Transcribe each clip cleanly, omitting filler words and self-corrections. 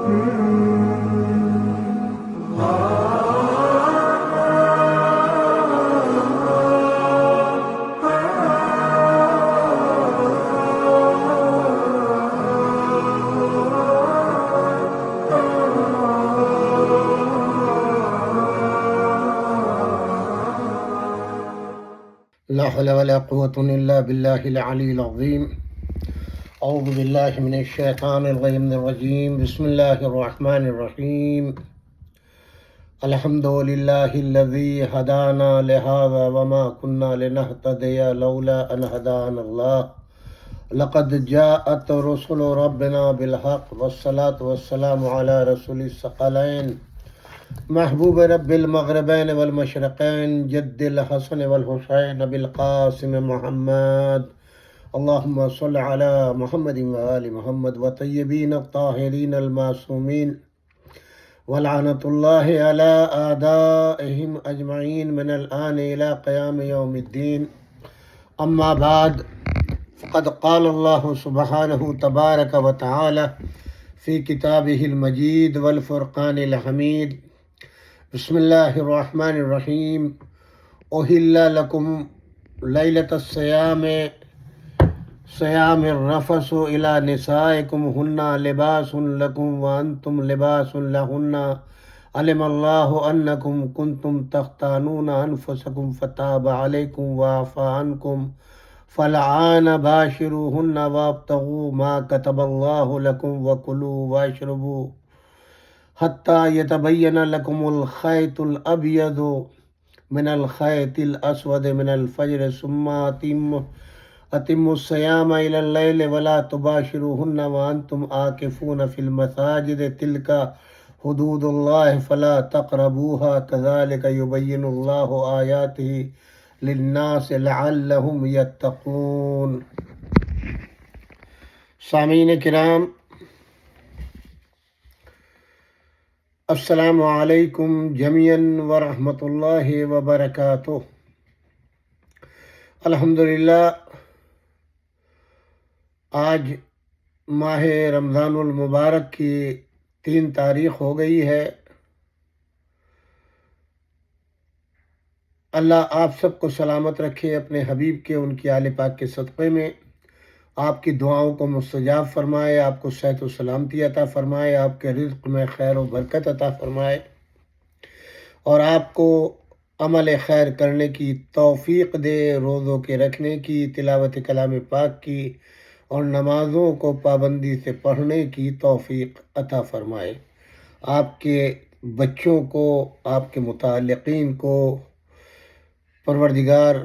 لا حول ولا قوة إلا بالله العلي العظيم. أعوذ بالله من الشيطان الرجيم. بسم الله الرحمن الرحيم. الحمد لله الذي هدانا لهذا وما كنا لنهتدي لولا أن هدانا الله. لقد جاءت رسل ربنا بالحق والصلاة والسلام على رسول الثقلين محبوب رب المغربين والمشرقين جد الحسن والحسين بالقاسم محمد. اللهم صل على محمد وآل محمد وطيبين الطاهرين المعصومين ولعنة الله على أعدائهم أجمعين من الآن إلى قيام يوم الدين. أما بعد، فقد قال الله سبحانه تبارك وتعالى في كتابه المجيد والفرقان الحميد. بسم الله الرحمن الرحيم. أحل لكم ليلة صيام الرفث إلى نسائكم هن لباس لكم وأنتم لباس لهن. علم الله أنكم كنتم تختانون أنفسكم فتاب عليكم وعفى عنكم فالآن باشروهن وابتغوا ما كتب الله لكم وكلوا واشربوا حتى يتبين لكم الخيط الأبيض من الخيط الأسود من الفجر ثم أتموا الصيام إلى الليل ولا تباشروهن وأنتم عاكفون في المساجد تلك حدود الله فلا تقربوها كذلك يبين الله آياته للناس لعلهم يتقون. سامعین کرام، السلام علیکم جمیعاً ورحمۃ اللہ وبرکاتہ. الحمدللہ آج ماہ رمضان المبارک کی 3 تاریخ ہو گئی ہے. اللہ آپ سب کو سلامت رکھے اپنے حبیب کے ان کی آل پاک کے صدقے میں. آپ کی دعاؤں کو مستجاب فرمائے، آپ کو صحت و سلامتی عطا فرمائے، آپ کے رزق میں خیر و برکت عطا فرمائے اور آپ کو عمل خیر کرنے کی توفیق دے، روزوں کے رکھنے کی، تلاوت کلام پاک کی اور نمازوں کو پابندی سے پڑھنے کی توفیق عطا فرمائے. آپ کے بچوں کو، آپ کے متعلقین کو پروردگار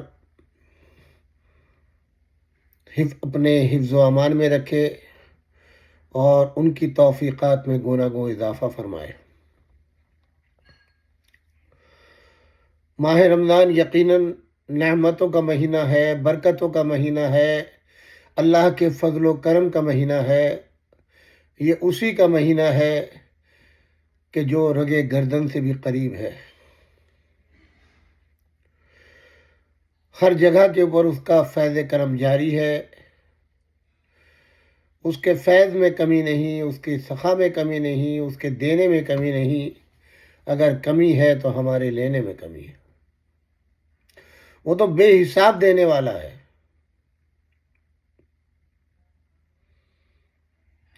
اپنے حفظ و امان میں رکھے اور ان کی توفیقات میں گنا گو اضافہ فرمائے. ماہ رمضان یقیناً نعمتوں کا مہینہ ہے، برکتوں کا مہینہ ہے، اللہ کے فضل و کرم کا مہینہ ہے. یہ اسی کا مہینہ ہے کہ جو رگے گردن سے بھی قریب ہے. ہر جگہ کے اوپر اس کا فیض کرم جاری ہے. اس کے فیض میں کمی نہیں، اس کی سخا میں کمی نہیں، اس کے دینے میں کمی نہیں. اگر کمی ہے تو ہمارے لینے میں کمی ہے. وہ تو بے حساب دینے والا ہے.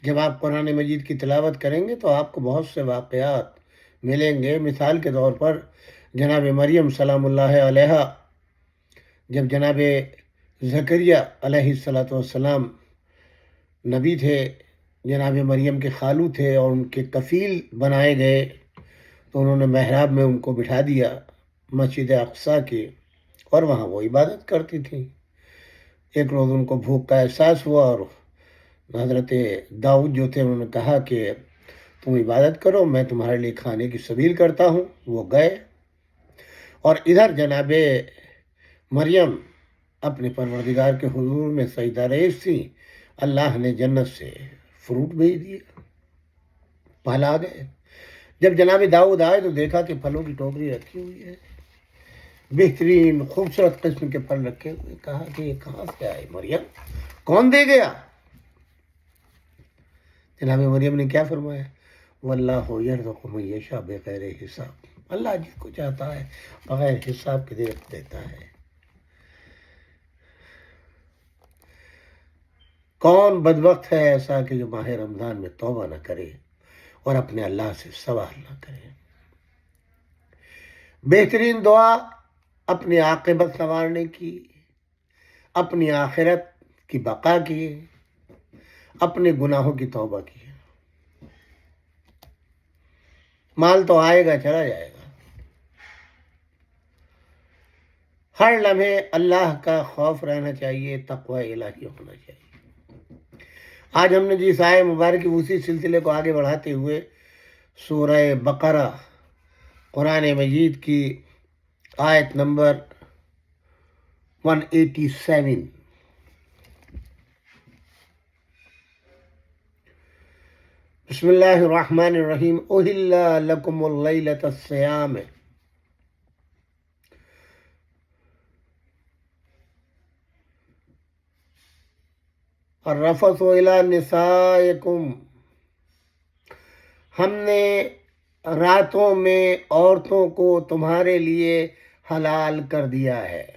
جب آپ قرآن مجید کی تلاوت کریں گے تو آپ کو بہت سے واقعات ملیں گے. مثال کے طور پر جناب مریم سلام اللہ علیہا، جب جناب زکریا علیہ السلام نبی تھے، جناب مریم کے خالو تھے اور ان کے کفیل بنائے گئے، تو انہوں نے محراب میں ان کو بٹھا دیا مسجد اقصیٰ کے، اور وہاں وہ عبادت کرتی تھیں. ایک روز ان کو بھوک کا احساس ہوا اور حضرت داؤد جو تھے انہوں نے کہا کہ تم عبادت کرو، میں تمہارے لیے کھانے کی سبیل کرتا ہوں. وہ گئے اور ادھر جناب مریم اپنے پروردگار کے حضور میں سجدہ ریز تھی. اللہ نے جنت سے فروٹ بھیج دیا، پھل آ گئے. جب جناب داؤد آئے تو دیکھا کہ پھلوں کی ٹوکری رکھی ہوئی ہے، بہترین خوبصورت قسم کے پھل رکھے ہوئے. کہا کہ یہ کہاں سے آئے مریم، کون دے گیا؟ جناب مریم نے کیا فرمایا؟ واللہ یرزق من یشاء بغیر حساب، اللہ جس کو چاہتا ہے بغیر حساب کے رزق دیتا ہے۔ کون بدبخت ہے ایسا کہ جو ماہ رمضان میں توبہ نہ کرے اور اپنے اللہ سے سوال نہ کرے۔ بہترین دعا اپنی عاقبت سنوارنے کی، اپنی آخرت کی بقا کی، اپنے گناہوں کی توبہ کی۔ مال تو آئے گا چلا جائے گا، ہر لمحے اللہ کا خوف رہنا چاہیے، تقوی الہی ہونا چاہیے۔ آج ہم نے جس آیہ مبارک اسی سلسلے کو آگے بڑھاتے ہوئے سورہ بقرہ قرآن مجید کی آیت نمبر 187، بسم اللہ الرحمن الرحیم، احل لکم اللیلۃ الصیام الرفث الی نسائکم، ہم نے راتوں میں عورتوں کو تمہارے لیے حلال کر دیا ہے۔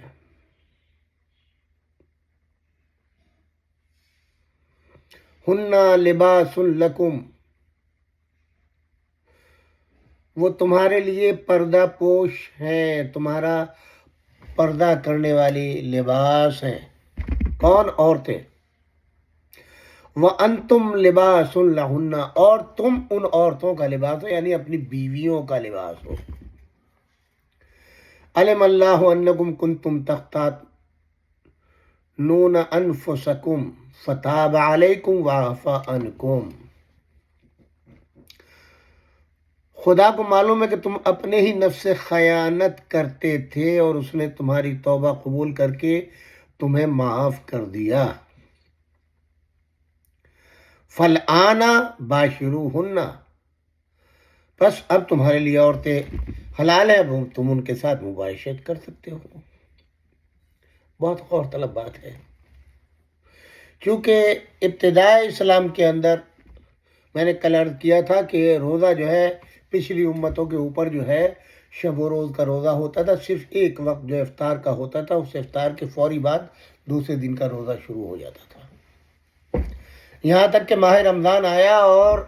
ہن لباس لکم، وہ تمہارے لیے پردہ پوش ہیں، تمہارا پردہ کرنے والی لباس ہیں۔ کون؟ عورتیں۔ وَأَنْتُمْ لِبَاسٌ لَهُنَّ، اور تم ان عورتوں کا لباس ہو، یعنی اپنی بیویوں کا لباس ہو۔ عَلِمَ اللَّهُ أَنَّكُمْ كُنْتُمْ تَخْتَانُونَ أَنفُسَكُمْ فَتَابَ عَلَيْكُمْ وَعَفَا عَنْكُمْ، خدا کو معلوم ہے کہ تم اپنے ہی نفس سے خیانت کرتے تھے اور اس نے تمہاری توبہ قبول کر کے تمہیں معاف کر دیا۔ فَالْآنَ بَاشِرُوهُنَّ، بس اب تمہارے لیے عورتیں حلال ہیں، اب تم ان کے ساتھ مباشرت کر سکتے ہو۔ بہت غور طلب بات ہے، چونکہ ابتدائی اسلام کے اندر میں نے کل عرض کیا تھا کہ روزہ جو ہے پچھلی امتوں کے اوپر جو ہے شب و روز کا روزہ ہوتا تھا، صرف ایک وقت جو افطار کا ہوتا تھا، اس افطار کے فوری بعد دوسرے دن کا روزہ شروع ہو جاتا تھا، یہاں تک کہ ماہ رمضان آیا اور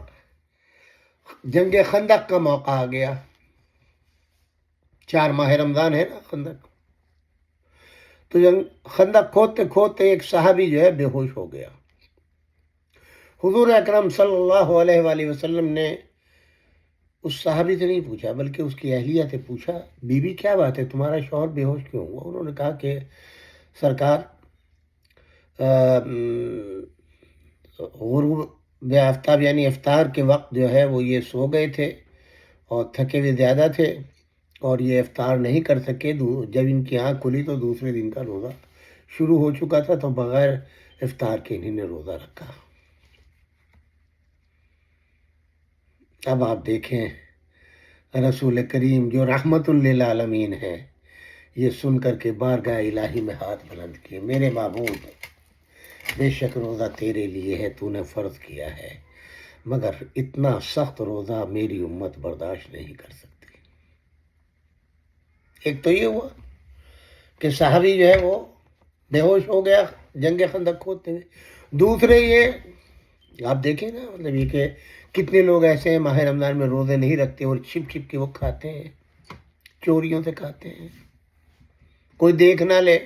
جنگ خندق کا موقع آ گیا۔ 4 ماہ رمضان ہے نا خندق، تو جنگ خندق کھودتے کھودتے ایک صحابی جو ہے بے ہوش ہو گیا۔ حضور اکرم صلی اللہ علیہ وآلہ وسلم نے اس صحابی سے نہیں پوچھا بلکہ اس کی اہلیہ سے پوچھا، بی بی کیا بات ہے، تمہارا شوہر بے ہوش کیوں ہوا؟ انہوں نے کہا کہ سرکار غروب آفتاب یعنی افطار کے وقت جو ہے وہ یہ سو گئے تھے اور تھکے ہوئے زیادہ تھے اور یہ افطار نہیں کر سکے، جب ان کی آنکھ کھلی تو دوسرے دن کا روزہ شروع ہو چکا تھا، تو بغیر افطار کے انہوں نے روزہ رکھا۔ اب آپ دیکھیں رسول کریم جو رحمت للعالمین ہے، یہ سن کر کے بارگاہ الہی میں ہاتھ بلند کیے، میرے معبود بے شک روزہ تیرے لیے ہے، تو نے فرض کیا ہے، مگر اتنا سخت روزہ میری امت برداشت نہیں کر سکتی۔ ایک تو یہ ہوا کہ صحابی جو ہے وہ بے ہوش ہو گیا جنگ خندق کھودتے ہوئے، دوسرے یہ آپ دیکھیں نا، مطلب یہ کہ کتنے لوگ ایسے ہیں ماہ رمضان میں روزے نہیں رکھتے اور چھپ چھپ کے وہ کھاتے ہیں، چوریوں سے کھاتے ہیں، کوئی دیکھ نہ لے۔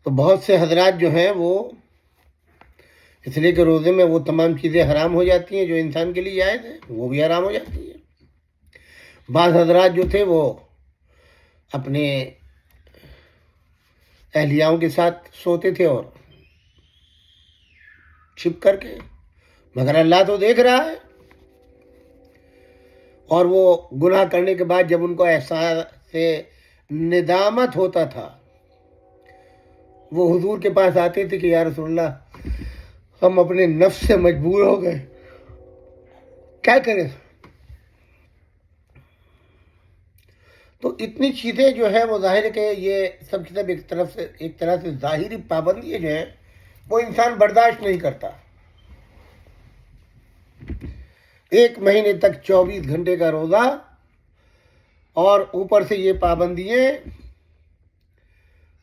تو بہت سے حضرات جو ہیں وہ اس لیے کہ روزے میں وہ تمام چیزیں حرام ہو جاتی ہیں جو انسان کے لیے جائز ہیں، وہ بھی حرام ہو جاتی ہیں۔ بعض حضرات جو تھے وہ اپنے اہلیاؤں کے ساتھ سوتے تھے اور چھپ کر کے، مگر اللہ تو دیکھ رہا ہے، اور وہ گناہ کرنے کے بعد جب ان کو احساس ندامت ہوتا تھا، وہ حضور کے پاس آتے تھے کہ یا رسول اللہ ہم اپنے نفس سے مجبور ہو گئے، کیا کریں؟ تو اتنی چیزیں جو ہے وہ ظاہر ہے کہ یہ سب کی سب ایک طرح سے ظاہری پابندی جو ہے وہ انسان برداشت نہیں کرتا. 1 مہینے تک 24 گھنٹے کا روزہ اور اوپر سے یہ پابندیاں.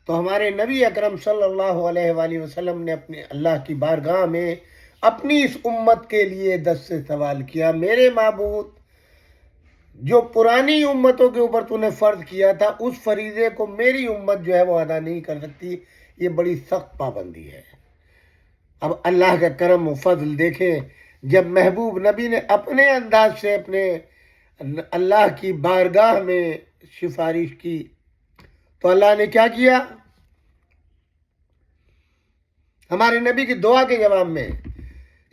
تو ہمارے نبی اکرم صلی اللہ علیہ وآلہ وسلم نے اپنے اللہ کی بارگاہ میں اپنی اس امت کے لیے 10 سے سوال کیا، میرے معبود، جو پرانی امتوں کے اوپر تو نے فرض کیا تھا اس فریضے کو میری امت جو ہے وہ ادا نہیں کر سکتی. یہ بڑی سخت پابندی ہے. اب اللہ کا کرم و فضل دیکھیں، جب محبوب نبی نے اپنے انداز سے اپنے اللہ کی بارگاہ میں سفارش کی تو اللہ نے کیا کیا؟ ہمارے نبی کی دعا کے جواب میں،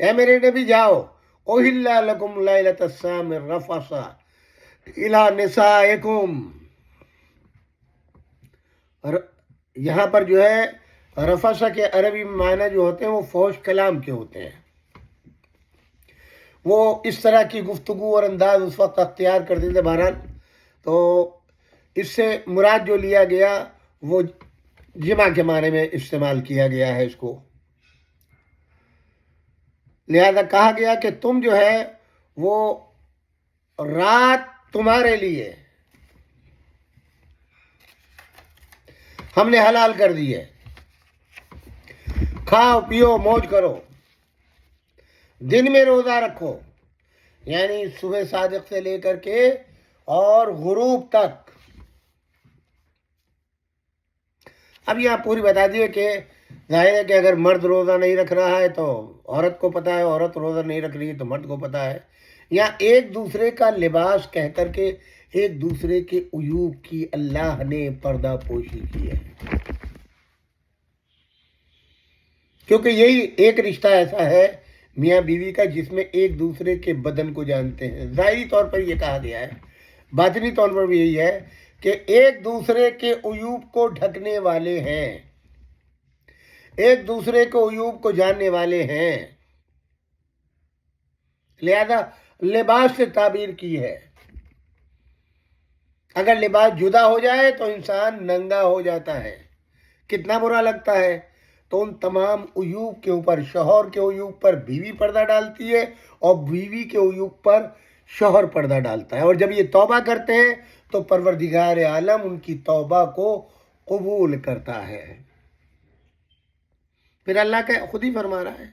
اے میرے نبی جاؤ، اوہل لکم لیلۃ الصیام الرفث الی نسائکم. یہاں پر جو ہے رفث کے عربی معنی جو ہوتے ہیں وہ فحش کلام کے ہوتے ہیں. وہ اس طرح کی گفتگو اور انداز اس وقت اختیار کرتے تھے. بہرحال تو اس سے مراد جو لیا گیا وہ جمع کے معنی میں استعمال کیا گیا ہے اس کو. لہذا کہا گیا کہ تم جو ہے وہ رات تمہارے لیے ہم نے حلال کر دی ہے، کھاؤ پیو موج کرو. دن میں روزہ رکھو، یعنی صبح صادق سے لے کر کے اور غروب تک. اب یہاں پوری بتا دیے کہ ظاہر ہے کہ اگر مرد روزہ نہیں رکھ رہا ہے تو عورت کو پتہ ہے، عورت روزہ نہیں رکھ رہی ہے تو مرد کو پتہ ہے. یہاں ایک دوسرے کا لباس کہہ کر کے ایک دوسرے کے عیوب کی اللہ نے پردہ پوشی کی ہے. کیونکہ یہی ایک رشتہ ایسا ہے میاں بیوی کا جس میں ایک دوسرے کے بدن کو جانتے ہیں. ظاہری طور پر یہ کہا گیا ہے، باطنی طور پر بھی یہی ہے کہ ایک دوسرے کے عیوب کو ڈھکنے والے ہیں، ایک دوسرے کے عیوب کو جاننے والے ہیں. لہذا لباس سے تعبیر کی ہے. اگر لباس جدا ہو جائے تو انسان ننگا ہو جاتا ہے، کتنا برا لگتا ہے. تو ان تمام عیوب کے اوپر، شوہر کے عیوب پر بیوی پردہ ڈالتی ہے اور بیوی کے عیوب پر شوہر پردہ ڈالتا ہے. اور جب یہ توبہ کرتے ہیں تو پروردگار عالم ان کی توبہ کو قبول کرتا ہے. پھر اللہ کا خود ہی فرما رہا ہے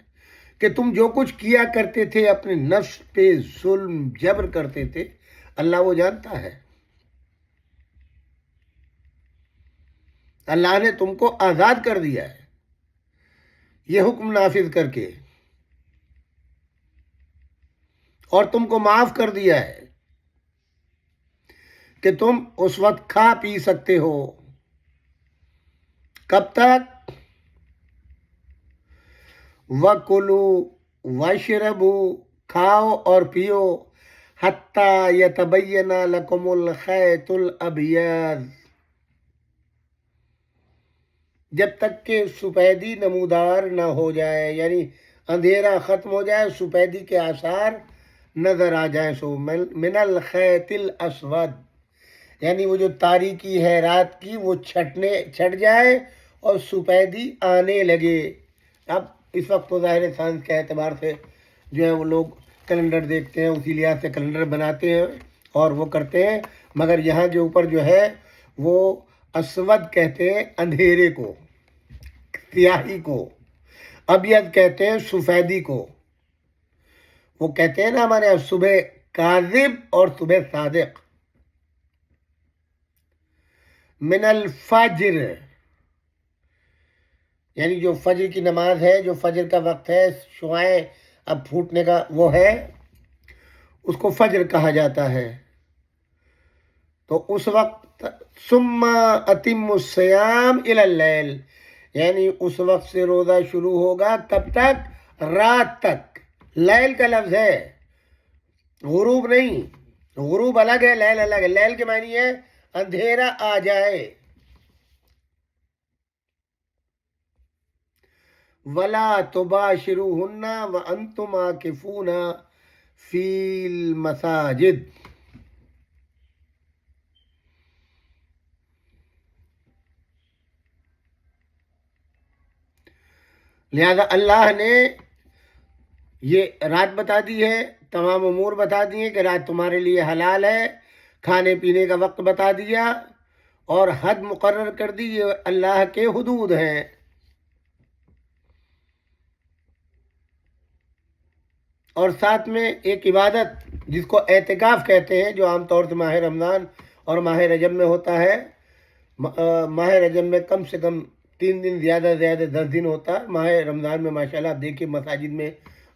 کہ تم جو کچھ کیا کرتے تھے اپنے نفس پہ ظلم جبر کرتے تھے، اللہ وہ جانتا ہے. اللہ نے تم کو آزاد کر دیا ہے یہ حکم نافذ کر کے، اور تم کو معاف کر دیا ہے کہ تم اس وقت کھا پی سکتے ہو. کب تک؟ وَكُلُوا وَاشْرَبُوا، کھاؤ اور پیو، حَتَّى يَتَبَيَّنَ لَكُمُ الْخَيْطُ الْأَبْيَضُ، جب تک کہ سفیدی نمودار نہ ہو جائے، یعنی اندھیرا ختم ہو جائے، سفیدی کے آثار نظر آ جائیں. سو من الخیط الاسود، یعنی وہ جو تاریکی ہے رات کی وہ چھٹ جائے اور سفیدی آنے لگے. اب اس وقت تو ظاہر سائنس کے اعتبار سے جو ہے وہ لوگ کیلنڈر دیکھتے ہیں، اسی لحاظ سے کیلنڈر بناتے ہیں اور وہ کرتے ہیں. مگر یہاں کے اوپر جو ہے وہ اسود کہتے ہیں اندھیرے کو، سیاہی کو، ابیض کہتے ہیں سفیدی کو. وہ کہتے ہیں نا ہمارے یہاں صبح کاذب اور صبح صادق. من الفجر، یعنی جو فجر کی نماز ہے، جو فجر کا وقت ہے، شعائیں اب پھوٹنے کا وہ ہے، اس کو فجر کہا جاتا ہے. تو اس وقت ثم اتم الصیام الی اللیل، یعنی اس وقت سے روزہ شروع ہوگا، کب تک؟ رات تک. لیل کا لفظ ہے، غروب نہیں. غروب الگ ہے، لیل الگ ہے. لیل کے معنی ہے اندھیرا آ جائے. وَلَا تُبَاشِرُوهُنَّ وَأَنْتُمْ عَاكِفُونَ فِي الْمَسَاجِدِ، لہذا اللہ نے یہ رات بتا دی ہے، تمام امور بتا دیے کہ رات تمہارے لیے حلال ہے، کھانے پینے کا وقت بتا دیا اور حد مقرر کر دی، یہ اللہ کے حدود ہیں۔ اور ساتھ میں ایک عبادت جس کو اعتکاف کہتے ہیں، جو عام طور سے ماہ رمضان اور ماہ رجب میں ہوتا ہے۔ ماہ رجب میں کم سے کم 3 دن، زیادہ 10 دن ہوتا ہے۔ ماہ رمضان میں ماشاءاللہ آپ دیکھیے مساجد میں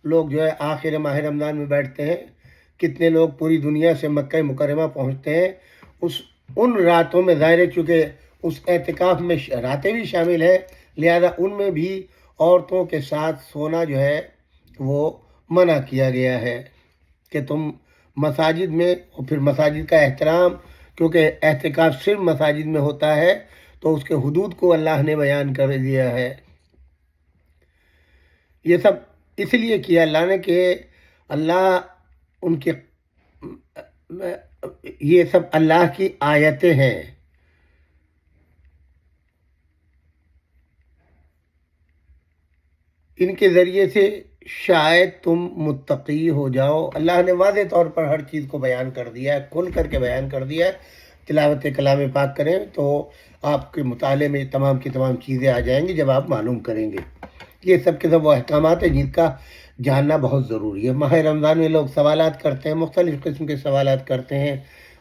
لوگ جو ہے آخر ماہ رمضان میں بیٹھتے ہیں، کتنے لوگ پوری دنیا سے مکہ مکرمہ پہنچتے ہیں ان راتوں میں۔ ظاہر چونکہ اس اعتکاف میں راتیں بھی شامل ہیں، لہذا ان میں بھی عورتوں کے ساتھ سونا جو ہے وہ منع کیا گیا ہے کہ تم مساجد میں، اور پھر مساجد کا احترام، کیونکہ اعتکاف صرف مساجد میں ہوتا ہے تو اس کے حدود کو اللہ نے بیان کر دیا ہے۔ یہ سب اس لیے کیا اللہ نے کہ اللہ ان کے، یہ سب اللہ کی آیتیں ہیں۔ ان کے ذریعے سے شاید تم متقی ہو جاؤ۔ اللہ نے واضح طور پر ہر چیز کو بیان کر دیا ہے، کھل کر کے بیان کر دیا ہے۔ تلاوت کلام پاک کریں تو آپ کے مطالعے میں تمام کی تمام چیزیں آ جائیں گی جب آپ معلوم کریں گے۔ یہ سب کے سب وہ احکامات ہیں جن کا جاننا بہت ضروری ہے۔ ماہ رمضان میں لوگ سوالات کرتے ہیں، مختلف قسم کے سوالات کرتے ہیں،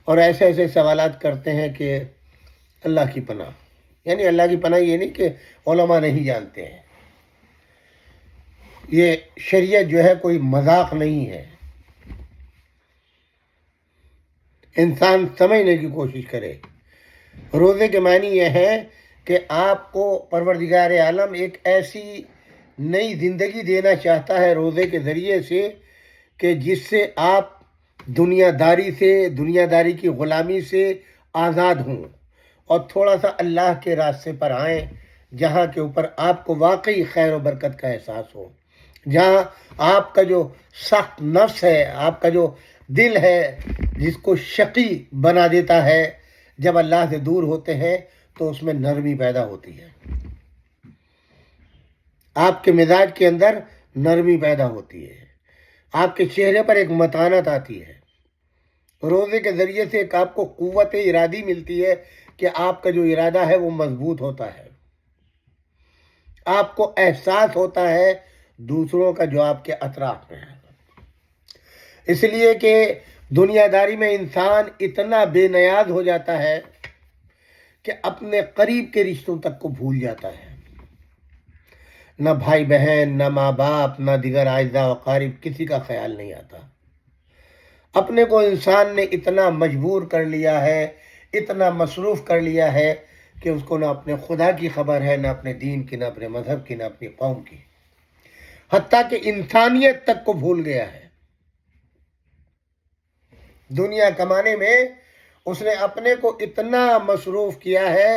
اور ایسے ایسے سوالات کرتے ہیں کہ اللہ کی پناہ، یعنی اللہ کی پناہ یہ نہیں کہ علماء نہیں جانتے ہیں۔ یہ شریعت جو ہے کوئی مذاق نہیں ہے، انسان سمجھنے کی کوشش کرے۔ روزے کے معنی یہ ہے کہ آپ کو پروردگار عالم ایک ایسی نئی زندگی دینا چاہتا ہے روزے کے ذریعے سے کہ جس سے آپ دنیا داری کی غلامی سے آزاد ہوں اور تھوڑا سا اللہ کے راستے پر آئیں، جہاں کے اوپر آپ کو واقعی خیر و برکت کا احساس ہو، جہاں آپ کا جو سخت نفس ہے، آپ کا جو دل ہے جس کو شقی بنا دیتا ہے، جب اللہ سے دور ہوتے ہیں تو اس میں نرمی پیدا ہوتی ہے، آپ کے مزاج کے اندر نرمی پیدا ہوتی ہے، آپ کے چہرے پر ایک متانت آتی ہے۔ روزے کے ذریعے سے ایک آپ کو قوت ارادی ملتی ہے کہ آپ کا جو ارادہ ہے وہ مضبوط ہوتا ہے، آپ کو احساس ہوتا ہے دوسروں کا جو آپ کے اطراف میں ہے۔ اس لیے کہ دنیا داری میں انسان اتنا بے نیاز ہو جاتا ہے کہ اپنے قریب کے رشتوں تک کو بھول جاتا ہے، نہ بھائی بہن، نہ ماں باپ، نہ دیگر اعزاء و اقارب، کسی کا خیال نہیں آتا۔ اپنے کو انسان نے اتنا مجبور کر لیا ہے، اتنا مصروف کر لیا ہے کہ اس کو نہ اپنے خدا کی خبر ہے، نہ اپنے دین کی، نہ اپنے مذہب کی، نہ اپنی قوم کی، حتیٰ کہ انسانیت تک کو بھول گیا ہے۔ دنیا کمانے میں اس نے اپنے کو اتنا مصروف کیا ہے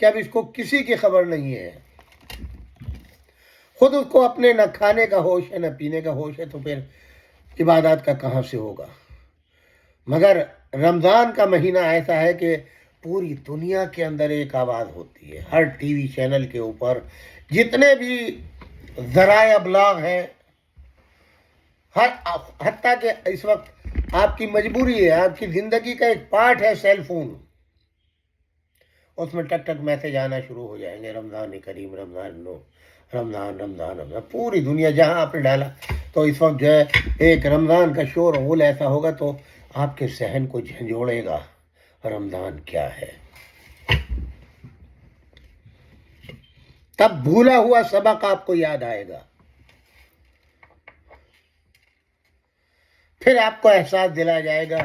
کہ اب اس کو کسی کی خبر نہیں ہے، خود اس کو اپنے نہ کھانے کا ہوش ہے، نہ پینے کا ہوش ہے، تو پھر عبادات کا کہاں سے ہوگا؟ مگر رمضان کا مہینہ ایسا ہے کہ پوری دنیا کے اندر ایک آواز ہوتی ہے، ہر ٹی وی چینل کے اوپر، جتنے بھی ذرائع ابلاغ ہیں، حتیٰ کہ اس وقت آپ کی مجبوری ہے، آپ کی زندگی کا ایک پارٹ ہے سیل فون، اس میں ٹک ٹک میسج آنا شروع ہو جائیں گے، رمضان کریم، رمضان نو، رمضان رمضان رمضان، پوری دنیا جہاں آپ نے ڈالا تو اس وقت جو ہے ایک رمضان کا شور غل ایسا ہوگا تو آپ کے ذہن کو جھنجھوڑے گا، رمضان کیا ہے؟ تب بھولا ہوا سبق آپ کو یاد آئے گا، پھر آپ کو احساس دلایا جائے گا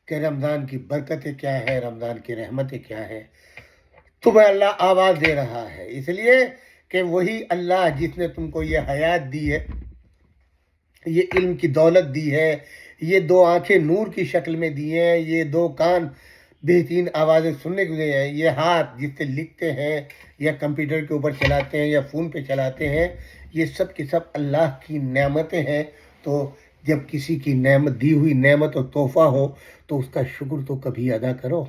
کہ رمضان کی برکتیں کیا ہے، رمضان کی رحمتیں کیا ہے۔ تمہیں اللہ آواز دے رہا ہے، اس لیے کہ وہی اللہ جس نے تم کو یہ حیات دی ہے، یہ علم کی دولت دی ہے، یہ 2 آنکھیں نور کی شکل میں دی ہیں، یہ 2 کان بہترین آوازیں سننے کے لیے ہیں، یہ ہاتھ جس سے لکھتے ہیں یا کمپیوٹر کے اوپر چلاتے ہیں یا فون پہ چلاتے ہیں، یہ سب کی سب اللہ کی نعمتیں ہیں۔ تو جب کسی کی نعمت، دی ہوئی نعمت اور تحفہ ہو تو اس کا شکر تو کبھی ادا کرو،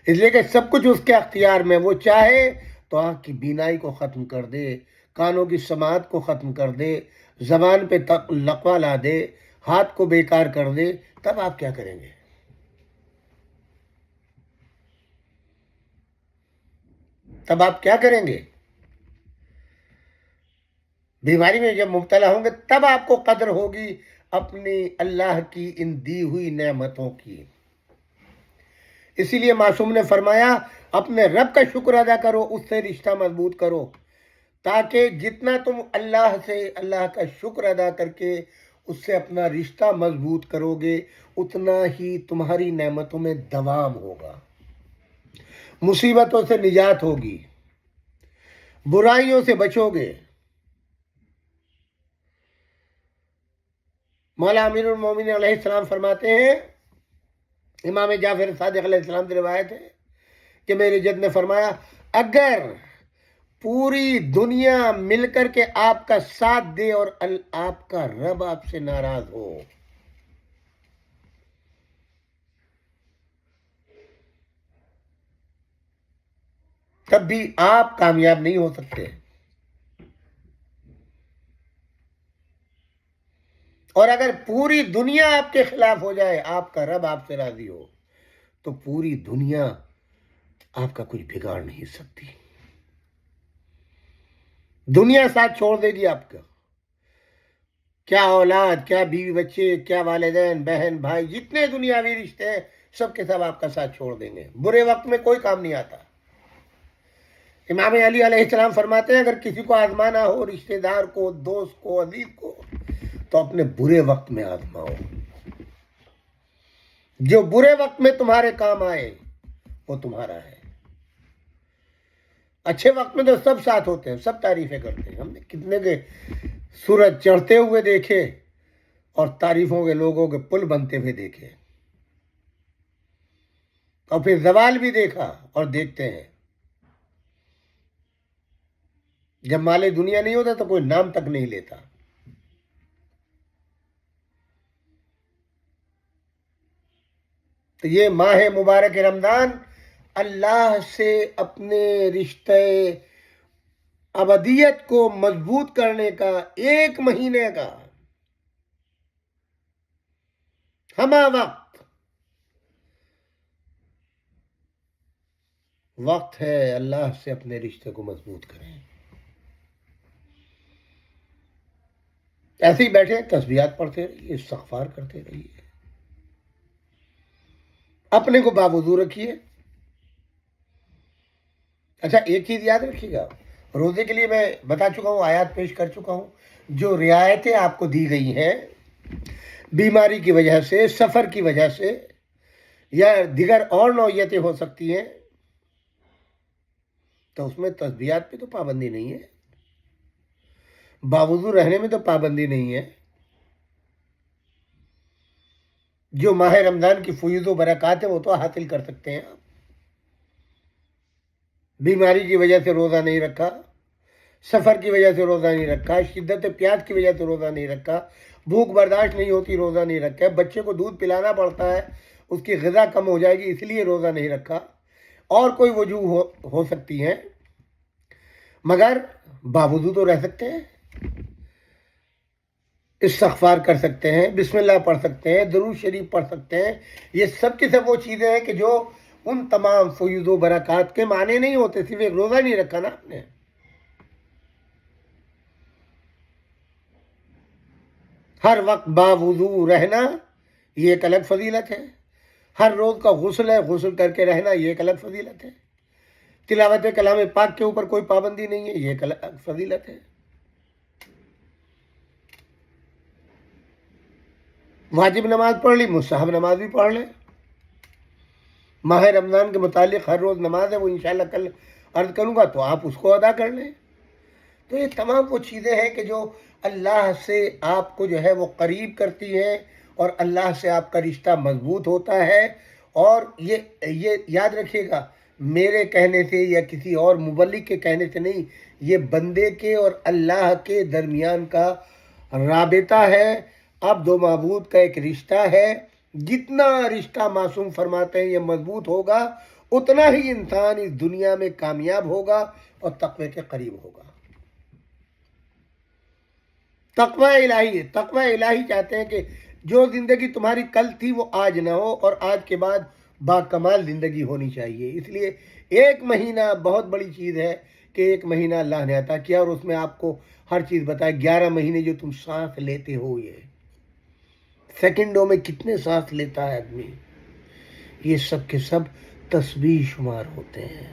اس لیے کہ سب کچھ اس کے اختیار میں، وہ چاہے تو آنکھ کی بینائی کو ختم کر دے، کانوں کی سماعت کو ختم کر دے، زبان پہ لقوہ لا دے، ہاتھ کو بیکار کر دے، تب آپ کیا کریں گے؟ تب آپ کیا کریں گے؟ بیماری میں جب مبتلا ہوں گے تب آپ کو قدر ہوگی اپنی اللہ کی ان دی ہوئی نعمتوں کی۔ اسی لیے معصوم نے فرمایا اپنے رب کا شکر ادا کرو، اس سے رشتہ مضبوط کرو، تاکہ جتنا تم اللہ سے اللہ کا شکر ادا کر کے اس سے اپنا رشتہ مضبوط کرو گے اتنا ہی تمہاری نعمتوں میں دوام ہوگا، مصیبتوں سے نجات ہوگی، برائیوں سے بچو گے۔ مولا امیر المومنین علیہ السلام فرماتے ہیں، امام جعفر صادق علیہ السلام کی روایت ہے کہ میرے جد نے فرمایا اگر پوری دنیا مل کر کے آپ کا ساتھ دے اور آپ کا رب آپ سے ناراض ہو تب بھی آپ کامیاب نہیں ہو سکتے، اور اگر پوری دنیا آپ کے خلاف ہو جائے آپ کا رب آپ سے راضی ہو تو پوری دنیا آپ کا کچھ بگاڑ نہیں سکتی، دنیا ساتھ چھوڑ دے گی آپ کا، کیا اولاد، کیا بیوی بچے، کیا والدین، بہن بھائی، جتنے دنیاوی رشتے ہیں سب کے سب آپ کا ساتھ چھوڑ دیں گے، برے وقت میں کوئی کام نہیں آتا۔ امام علی علیہ السلام فرماتے ہیں اگر کسی کو آزمانا ہو، رشتہ دار کو، دوست کو، عزیز کو، تو اپنے برے وقت میں آزماؤ، جو برے وقت میں تمہارے کام آئے وہ تمہارا ہے، اچھے وقت میں تو سب ساتھ ہوتے ہیں، سب تعریفیں کرتے ہیں، ہم نے کتنے کے سورج چڑھتے ہوئے دیکھے اور تعریفوں کے لوگوں کے پل بنتے ہوئے دیکھے، اور پھر زوال بھی دیکھا اور دیکھتے ہیں، جب مال دنیا نہیں ہوتا تو کوئی نام تک نہیں لیتا۔ تو یہ ماہ مبارک رمضان اللہ سے اپنے رشتے ابدیت کو مضبوط کرنے کا ایک مہینے کا ہمہ وقت ہے، اللہ سے اپنے رشتے کو مضبوط کریں۔ ایسے ہی بیٹھے تسبیحات پڑھتے رہیے، استغفار کرتے رہیے، اپنے کو باوضو رکھیے۔ اچھا ایک چیز یاد رکھیے گا، روزے کے لیے میں بتا چکا ہوں، آیات پیش کر چکا ہوں، جو رعایتیں آپ کو دی گئی ہیں بیماری کی وجہ سے، سفر کی وجہ سے یا دیگر اور نوعیتیں ہو سکتی ہیں، تو اس میں تسبیحات پہ تو پابندی نہیں ہے، باوضو رہنے میں تو پابندی نہیں ہے، جو ماہ رمضان کی فیوض و برکات ہیں وہ تو حاصل کر سکتے ہیں۔ بیماری کی وجہ سے روزہ نہیں رکھا، سفر کی وجہ سے روزہ نہیں رکھا، شدت پیاس کی وجہ سے روزہ نہیں رکھا، بھوک برداشت نہیں ہوتی روزہ نہیں رکھا، بچے کو دودھ پلانا پڑتا ہے اس کی غذا کم ہو جائے گی اس لیے روزہ نہیں رکھا، اور کوئی وجوہ ہو سکتی ہیں، مگر باوضو تو رہ سکتے ہیں، استغفار کر سکتے ہیں، بسم اللہ پڑھ سکتے ہیں، درود شریف پڑھ سکتے ہیں، یہ سب کی سب وہ چیزیں ہیں کہ جو ان تمام فیوض و برکات کے معنی نہیں ہوتے، صرف ایک روزہ نہیں رکھا نا آپ نے۔ ہر وقت باوضو رہنا یہ ایک الگ فضیلت ہے، ہر روز کا غسل ہے، غسل کر کے رہنا یہ ایک الگ فضیلت ہے، تلاوت کلام پاک کے اوپر کوئی پابندی نہیں ہے، یہ ایک الگ فضیلت ہے۔ واجب نماز پڑھ لی، مستحب نماز بھی پڑھ لیں، ماہ رمضان کے متعلق ہر روز نماز ہے، وہ انشاءاللہ کل عرض کروں گا تو آپ اس کو ادا کر لیں۔ تو یہ تمام وہ چیزیں ہیں کہ جو اللہ سے آپ کو جو ہے وہ قریب کرتی ہیں اور اللہ سے آپ کا رشتہ مضبوط ہوتا ہے، اور یہ یاد رکھیے گا میرے کہنے سے یا کسی اور مبلغ کے کہنے سے نہیں، یہ بندے کے اور اللہ کے درمیان کا رابطہ ہے، اب دو معبود کا ایک رشتہ ہے، جتنا رشتہ معصوم فرماتے ہیں یہ مضبوط ہوگا اتنا ہی انسان اس دنیا میں کامیاب ہوگا اور تقوی کے قریب ہوگا۔ تقوی الہی ہے. تقوی الہی چاہتے ہیں کہ جو زندگی تمہاری کل تھی وہ آج نہ ہو، اور آج کے بعد با کمال زندگی ہونی چاہیے. اس لیے ایک مہینہ بہت بڑی چیز ہے کہ ایک مہینہ اللہ نے عطا کیا، اور اس میں آپ کو ہر چیز بتایا. 11 مہینے جو تم سانس لیتے ہو، یہ سیکنڈوں میں کتنے سانس لیتا ہے آدمی، یہ سب کے سب تسبیح شمار ہوتے ہیں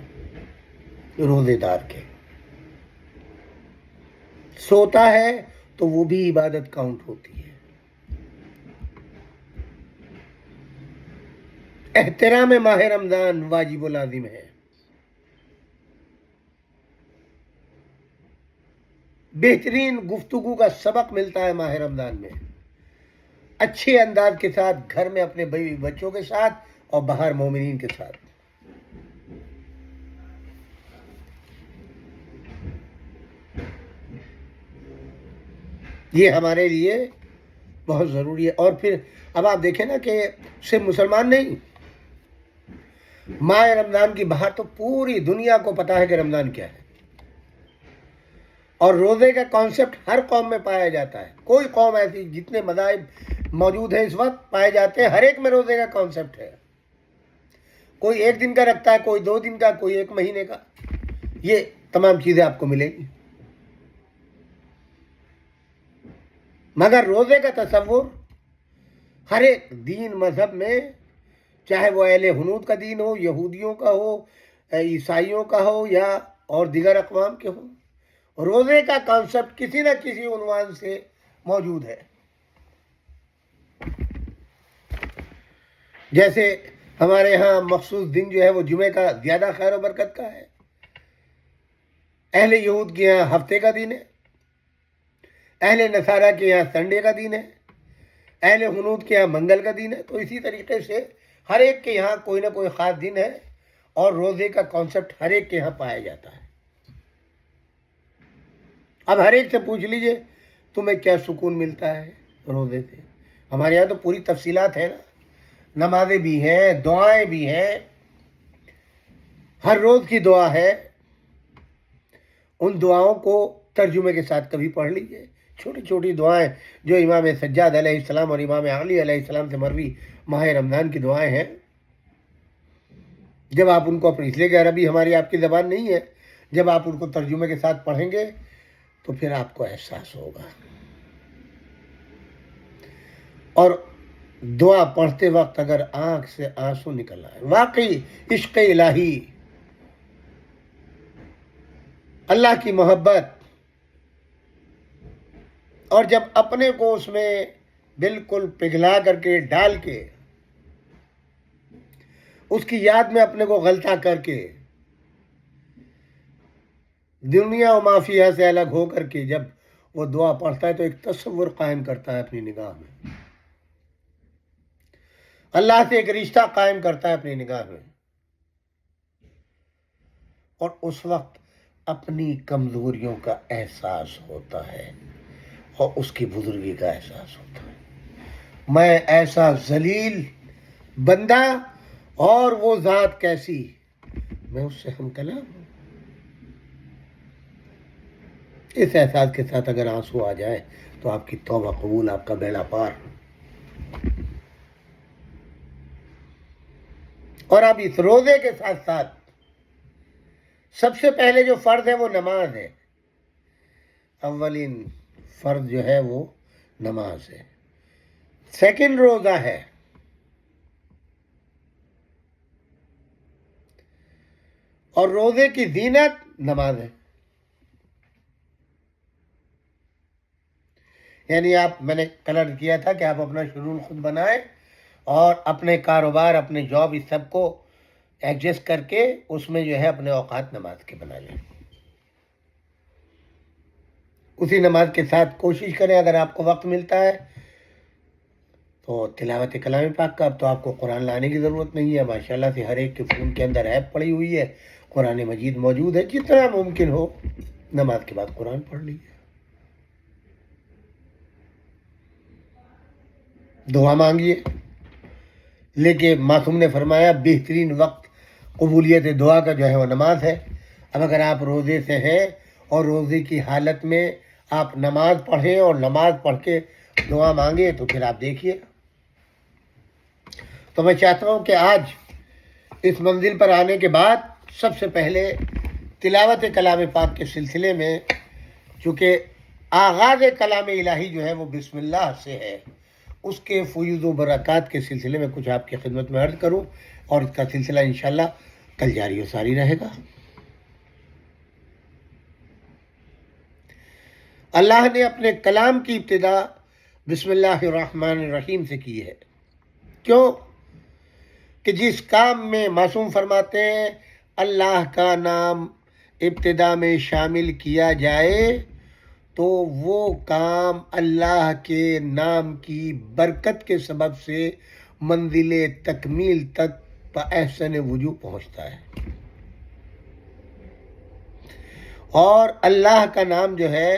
روزے دار کے. سوتا ہے تو وہ بھی عبادت کاؤنٹ ہوتی ہے. احترام ماہ رمضان واجب و لازم ہے. بہترین گفتگو کا سبق ملتا ہے ماہ رمضان میں، اچھے انداز کے ساتھ گھر میں اپنے بیوی بچوں کے ساتھ اور باہر مومنین کے ساتھ. یہ ہمارے لیے بہت ضروری ہے. اور پھر اب آپ دیکھیں نا کہ صرف مسلمان نہیں، ماہ رمضان کی بہار تو پوری دنیا کو پتا ہے کہ رمضان کیا ہے. اور روزے کا کانسیپٹ ہر قوم میں پایا جاتا ہے. کوئی قوم ایسی، جتنے مذاہب موجود ہیں اس وقت پائے جاتے ہیں، ہر ایک میں روزے کا کانسیپٹ ہے. کوئی 1 دن کا رکھتا ہے، کوئی 2 دن کا، کوئی 1 مہینے کا. یہ تمام چیزیں آپ کو ملیں گی. مگر روزے کا تصور ہر ایک دین مذہب میں، چاہے وہ اہل ہنود کا دین ہو، یہودیوں کا ہو، عیسائیوں کا ہو، یا اور دیگر اقوام کے ہوں، روزے کا کانسیپٹ کسی نہ کسی عنوان سے موجود ہے. جیسے ہمارے ہاں مخصوص دن جو ہے وہ جمعے کا زیادہ خیر و برکت کا ہے، اہل یہود کے یہاں ہفتے کا دن ہے، اہل نصارہ کے یہاں سنڈے کا دن ہے، اہل ہنود کے یہاں منگل کا دن ہے. تو اسی طریقے سے ہر ایک کے یہاں کوئی نہ کوئی خاص دن ہے، اور روزے کا کانسیپٹ ہر ایک کے یہاں پایا جاتا ہے. اب ہر ایک سے پوچھ لیجئے تمہیں کیا سکون ملتا ہے روزے سے. ہمارے یہاں تو پوری تفصیلات ہیں نا، نمازیں بھی ہیں، دعائیں بھی ہیں، ہر روز کی دعا ہے. ان دعاؤں کو ترجمے کے ساتھ کبھی پڑھ لیجئے. چھوٹی چھوٹی دعائیں جو امام سجاد علیہ السلام اور امام علی علیہ السلام سے مروی ماہ رمضان کی دعائیں ہیں، جب آپ ان کو اپنی، اس لیے کہ عربی ہماری آپ کی زبان نہیں ہے، جب آپ ان کو ترجمے کے ساتھ پڑھیں گے تو پھر آپ کو احساس ہوگا. اور دعا پڑھتے وقت اگر آنکھ سے آنسو نکل آئے، واقعی عشق الہی، اللہ کی محبت، اور جب اپنے کو اس میں بالکل پگھلا کر کے ڈال کے، اس کی یاد میں اپنے کو غلطہ کر کے، دنیا و مافیہ سے الگ ہو کر کے جب وہ دعا پڑھتا ہے تو ایک تصور قائم کرتا ہے اپنی نگاہ میں، اللہ سے ایک رشتہ قائم کرتا ہے اپنی نگاہ میں، اور اس وقت اپنی کمزوریوں کا احساس ہوتا ہے اور اس کی بزرگی کا احساس ہوتا ہے. میں ایسا ذلیل بندہ اور وہ ذات کیسی، میں اس سے ہم کلام ہوں. اس احساس کے ساتھ اگر آنسو آ جائے تو آپ کی توبہ قبول، آپ کا بیڑا پار. اور اب اس روزے کے ساتھ ساتھ سب سے پہلے جو فرض ہے وہ نماز ہے. اولین فرض جو ہے وہ نماز ہے. سیکنڈ روزہ ہے. اور روزے کی زینت نماز ہے. یعنی میں نے کل عرض کیا تھا کہ آپ اپنا شیڈول خود بنائیں اور اپنے کاروبار، اپنے جاب، اس سب کو ایڈجسٹ کر کے اس میں جو ہے اپنے اوقات نماز کے بنا لیں. اسی نماز کے ساتھ کوشش کریں اگر آپ کو وقت ملتا ہے تو تلاوت کلام پاک کا. اب تو آپ کو قرآن لانے کی ضرورت نہیں ہے، ماشاءاللہ سے ہر ایک کے فون کے اندر ایپ پڑی ہوئی ہے، قرآن مجید موجود ہے. جتنا ممکن ہو نماز کے بعد قرآن پڑھ لیجیے، دعا مانگیے. لیکن معصوم نے فرمایا بہترین وقت قبولیت دعا کا جو ہے وہ نماز ہے. اب اگر آپ روزے سے ہیں اور روزے کی حالت میں آپ نماز پڑھیں اور نماز پڑھ کے دعا مانگیں تو پھر آپ دیکھیے. تو میں چاہتا ہوں کہ آج اس منزل پر آنے کے بعد سب سے پہلے تلاوت کلام پاک کے سلسلے میں، چونکہ آغاز کلام الہی جو ہے وہ بسم اللہ سے ہے، اس کے فیوض و برکات کے سلسلے میں کچھ آپ کی خدمت میں عرض کروں، اور اس کا سلسلہ انشاءاللہ کل جاری و ساری رہے گا. اللہ نے اپنے کلام کی ابتدا بسم اللہ الرحمن الرحیم سے کی ہے. کیوں؟ کہ جس کام میں معصوم فرماتے ہیں اللہ کا نام ابتدا میں شامل کیا جائے تو وہ کام اللہ کے نام کی برکت کے سبب سے منزل تکمیل تک بأحسن وجوہ پہنچتا ہے. اور اللہ کا نام جو ہے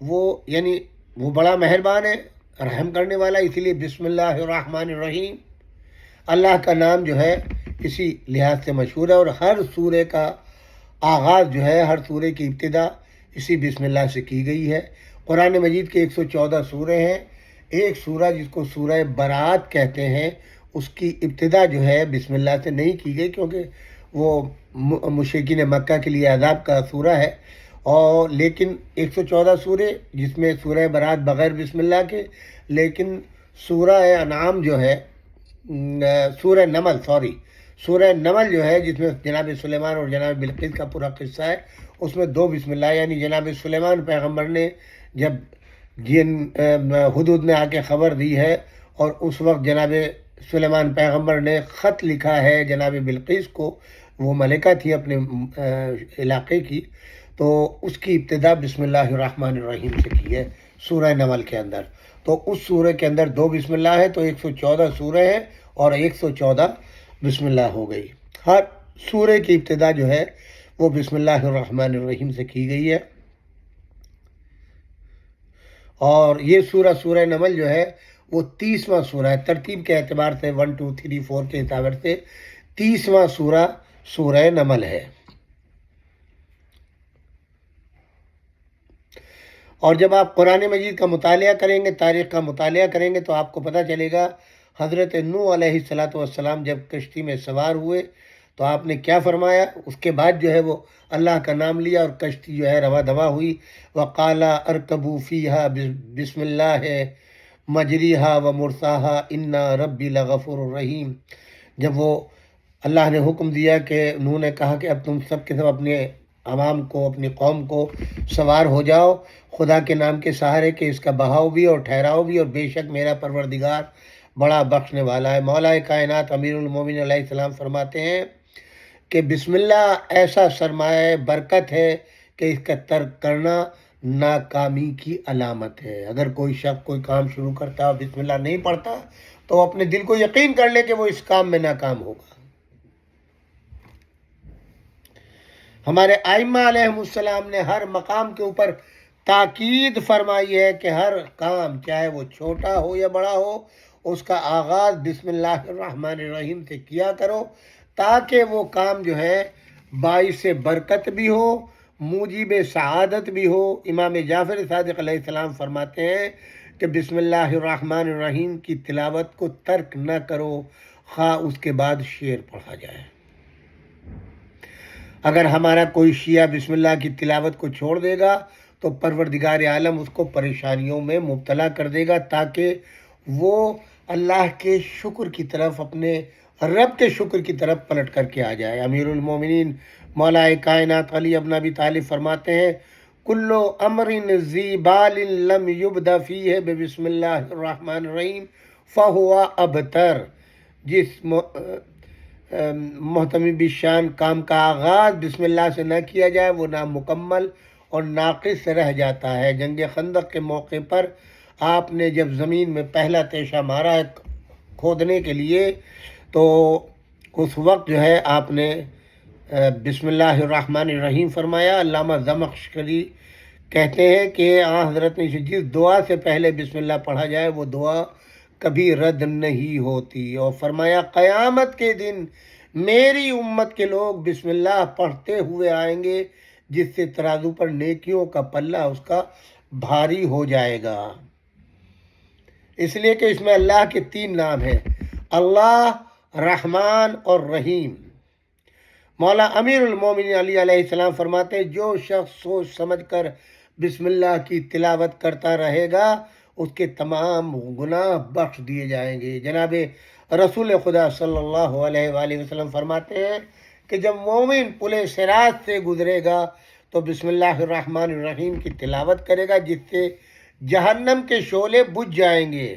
وہ یعنی وہ بڑا مہربان ہے، رحم کرنے والا، اسی لیے بسم اللہ الرحمن الرحیم اللہ کا نام جو ہے اسی لحاظ سے مشہور ہے. اور ہر سورے کا آغاز جو ہے، ہر سورے کی ابتدا اسی بسم اللہ سے کی گئی ہے. قرآن مجید کے 114 سورے ہیں. ایک سورہ جس کو سورہ برات کہتے ہیں، اس کی ابتدا جو ہے بسم اللہ سے نہیں کی گئی، کیونکہ وہ مشرکین مکہ کے لیے عذاب کا سورہ ہے. اور لیکن 114 سورے جس میں سورہ برات بغیر بسم اللہ کے، لیکن سورہ انعام جو ہے سورہ نمل جو ہے جس میں جناب سلیمان اور جناب بلقیس کا پورا قصہ ہے، اس میں 2 بسم اللہ، یعنی جناب سلیمان پیغمبر نے جب حدود نے آ کے خبر دی ہے، اور اس وقت جناب سلیمان پیغمبر نے خط لکھا ہے جناب بلقیس کو، وہ ملکہ تھی اپنے علاقے کی، تو اس کی ابتدا بسم اللہ الرحمن الرحیم سے کی ہے سورہ نمل کے اندر. تو اس سورہ کے اندر 2 بسم اللہ ہے، تو 114 سورہ ہیں اور 114 بسم اللہ ہو گئی. ہر سورہ کی ابتدا جو ہے وہ بسم اللہ الرحمن الرحیم سے کی گئی ہے. اور یہ سورہ نمل جو ہے وہ 30واں سورہ ہے، ترتیب کے اعتبار سے 1 2 3 4 کے اعتبار سے 30واں سورہ نمل ہے. اور جب آپ قرآن مجید کا مطالعہ کریں گے، تاریخ کا مطالعہ کریں گے، تو آپ کو پتہ چلے گا حضرت نوح علیہ السلام جب کشتی میں سوار ہوئے تو آپ نے کیا فرمایا. اس کے بعد جو ہے وہ اللہ کا نام لیا اور کشتی جو ہے رواں دواں ہوئی. وَقَالَ ارْكَبُوا فِيهَا بسم اللہ مجریہا ومرساہا اِنَّا رَبِّي لَغَفُورٌ رَحِيمٌ. جب وہ اللہ نے حکم دیا کہ نوح نے کہا کہ اب تم سب کے سب اپنے عوام کو، اپنی قوم کو سوار ہو جاؤ خدا کے نام کے سہارے، کہ اس کا بہاؤ بھی اور ٹھہراؤ بھی، اور بے شک میرا پروردگار بڑا بخشنے والا ہے. مولا کائنات امیر المومنین علیہ السلام فرماتے ہیں کہ بسم اللہ ایسا سرمایہ برکت ہے کہ اس کا ترک کرنا ناکامی کی علامت ہے. اگر کوئی شخص کوئی کام شروع کرتا ہے بسم اللہ نہیں پڑھتا تو وہ اپنے دل کو یقین کر لے کہ وہ اس کام میں ناکام ہوگا. ہمارے ائمہ علیہم السلام نے ہر مقام کے اوپر تاکید فرمائی ہے کہ ہر کام چاہے وہ چھوٹا ہو یا بڑا ہو، اس کا آغاز بسم اللہ الرحمن الرحیم سے کیا کرو، تاکہ وہ کام جو ہے باعث برکت بھی ہو، موجب سعادت بھی ہو. امام جعفر صادق علیہ السلام فرماتے ہیں کہ بسم اللہ الرحمن الرحیم کی تلاوت کو ترک نہ کرو، خواہ اس کے بعد شعر پڑھا جائے. اگر ہمارا کوئی شیعہ بسم اللہ کی تلاوت کو چھوڑ دے گا تو پروردگار عالم اس کو پریشانیوں میں مبتلا کر دے گا، تاکہ وہ اللہ کے شکر کی طرف، اپنے رب کے شکر کی طرف پلٹ کر کے آ جائے. امیر المومنین مولا کائنات علی ابن ابی طالب فرماتے ہیں کل امر ذی بال لم یبدا فیہ بسم اللہ الرحمن الرحیم فہو ابتر. جس محتمی بشان کام کا آغاز بسم اللہ سے نہ کیا جائے وہ نامکمل اور ناقص رہ جاتا ہے. جنگ خندق کے موقع پر آپ نے جب زمین میں پہلا تیشہ مارا ہے کھودنے کے لیے، تو اس وقت جو ہے آپ نے بسم اللہ الرحمن الرحیم فرمایا. علامہ زمخشری کہتے ہیں کہ حضرت نے جس دعا سے پہلے بسم اللہ پڑھا جائے وہ دعا کبھی رد نہیں ہوتی، اور فرمایا قیامت کے دن میری امت کے لوگ بسم اللہ پڑھتے ہوئے آئیں گے، جس سے ترازو پر نیکیوں کا پلہ اس کا بھاری ہو جائے گا، اس لیے کہ اس میں اللہ کے 3 نام ہیں، اللہ، رحمان اور رحیم۔ مولا امیر المومنین علی علیہ السلام فرماتے ہیں جو شخص سوچ سمجھ کر بسم اللہ کی تلاوت کرتا رہے گا اس کے تمام گناہ بخش دیے جائیں گے۔ جناب رسول خدا صلی اللہ علیہ وآلہ وسلم فرماتے ہیں کہ جب مومن پل صراط سے گزرے گا تو بسم اللہ الرحمن الرحیم کی تلاوت کرے گا، جس سے جہنم کے شعلے بجھ جائیں گے،